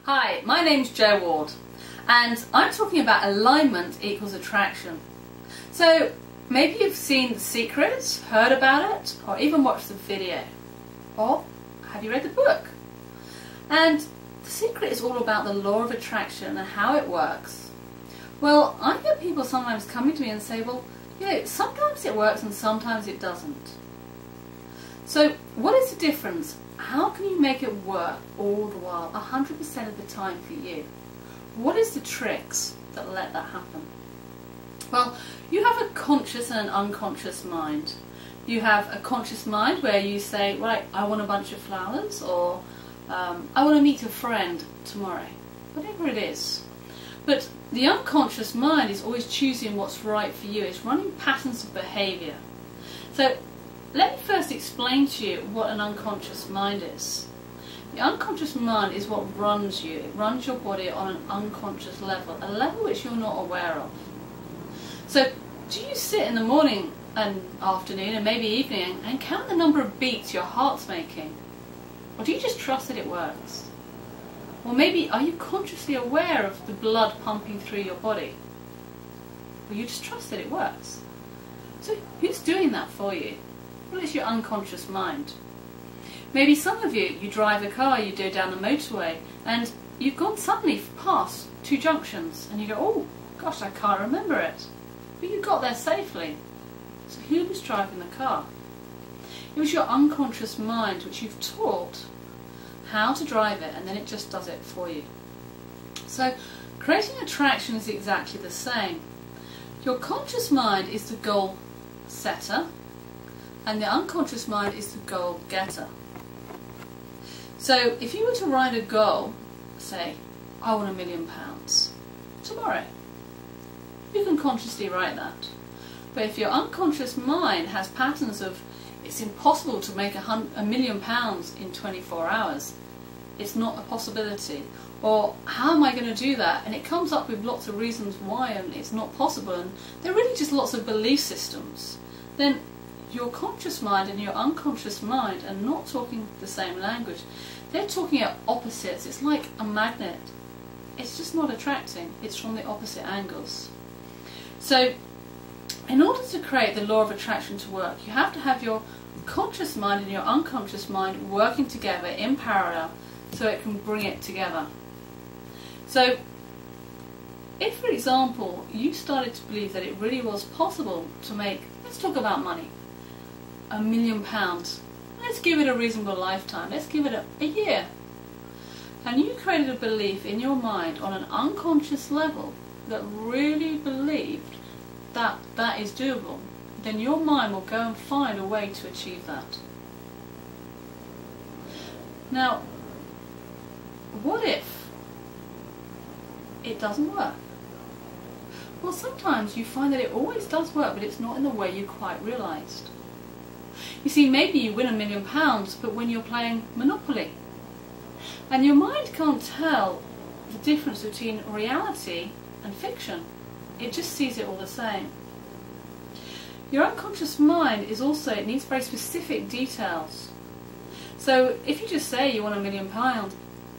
Hi, my name's Jo Ward and I'm talking about alignment equals attraction. So maybe you've seen The Secret, heard about it, or even watched the video. Or have you read the book? And The Secret is all about the law of attraction and how it works. Well, I get people sometimes coming to me and say, well, sometimes it works and sometimes it doesn't. So what is the difference? How can you make it work all the while, 100% of the time for you? What is the tricks that let that happen? Well, you have a conscious and an unconscious mind. You have a conscious mind where you say, right, I want a bunch of flowers, or I want to meet a friend tomorrow, whatever it is. But the unconscious mind is always choosing what's right for you. It's running patterns of behaviour. So let me first explain to you what an unconscious mind is. The unconscious mind is what runs you. It runs your body on an unconscious level, a level which you're not aware of. So do you sit in the morning and afternoon and maybe evening and count the number of beats your heart's making? Or do you just trust that it works? Or maybe are you consciously aware of the blood pumping through your body? Or you just trust that it works? So who's doing that for you? Well, it's your unconscious mind. Maybe some of you drive a car, you go down the motorway, and you've gone suddenly past two junctions, and you go, oh gosh, I can't remember it. But you got there safely. So who was driving the car? It was your unconscious mind which you've taught how to drive it, and then it just does it for you. So creating attraction is exactly the same. Your conscious mind is the goal setter, and the unconscious mind is the goal getter. So if you were to write a goal, say, I want £1 million tomorrow, you can consciously write that. But if your unconscious mind has patterns of, it's impossible to make £1 million in 24 hours, it's not a possibility, or how am I going to do that? And it comes up with lots of reasons why and it's not possible, and they're really just lots of belief systems, then your conscious mind and your unconscious mind are not talking the same language. They're talking at opposites. It's like a magnet. It's just not attracting. It's from the opposite angles. So in order to create the law of attraction to work, you have to have your conscious mind and your unconscious mind working together in parallel so it can bring it together. So if, for example, you started to believe that it really was possible to make, let's talk about money, £1 million. Let's give it a reasonable lifetime. Let's give it a year. And you created a belief in your mind on an unconscious level that really believed that that is doable, then your mind will go and find a way to achieve that. Now, what if it doesn't work? Well, sometimes you find that it always does work, but it's not in the way you quite realised. You see, maybe you win £1 million, but when you're playing Monopoly, and your mind can't tell the difference between reality and fiction. It just sees it all the same. Your unconscious mind is also, it needs very specific details. So if you just say you want £1 million,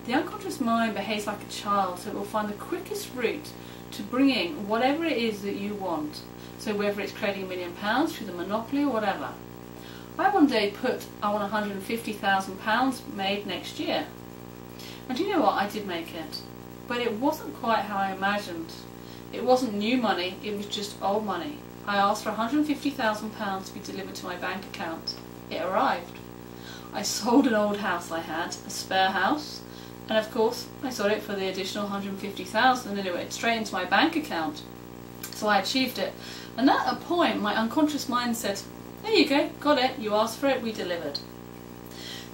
the unconscious mind behaves like a child, so it will find the quickest route to bringing whatever it is that you want. So whether it's creating £1 million through the Monopoly or whatever. I one day put, I want £150,000 made next year. And do you know what? I did make it. But it wasn't quite how I imagined. It wasn't new money, it was just old money. I asked for £150,000 to be delivered to my bank account. It arrived. I sold an old house I had, a spare house, and of course I sold it for the additional £150,000 and it went straight into my bank account. So I achieved it. And at a point my unconscious mind said, there you go, got it, you asked for it, we delivered.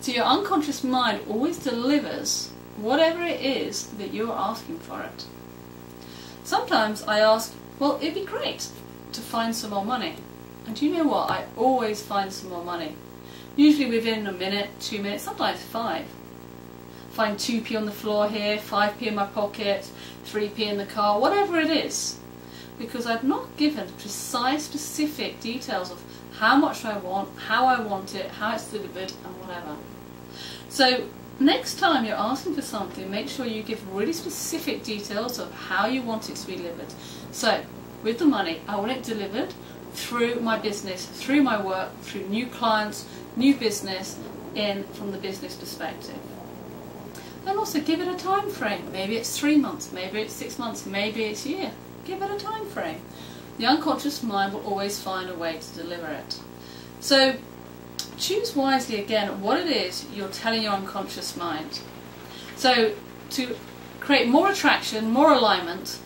So your unconscious mind always delivers whatever it is that you're asking for it. Sometimes I ask, well, it'd be great to find some more money. And do you know what? I always find some more money. Usually within a minute, 2 minutes, sometimes 5. Find 2p on the floor here, 5p in my pocket, 3p in the car, whatever it is. Because I've not given precise, specific details of how much I want, how I want it, how it's delivered, and whatever. So next time you're asking for something, make sure you give really specific details of how you want it to be delivered. So, with the money, I want it delivered through my business, through my work, through new clients, new business, from the business perspective. And also give it a time frame. Maybe it's 3 months, maybe it's 6 months, maybe it's a year. Give it a time frame. The unconscious mind will always find a way to deliver it. So choose wisely again what it is you're telling your unconscious mind. So to create more attraction, more alignment,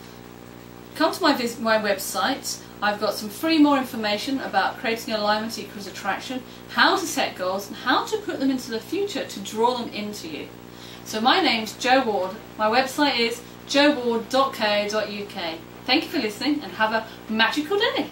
come to my website. I've got some more information about creating alignment equals attraction, how to set goals, and how to put them into the future to draw them into you. So my name's Jo Ward. My website is joward.co.uk. Thank you for listening and have a magical day.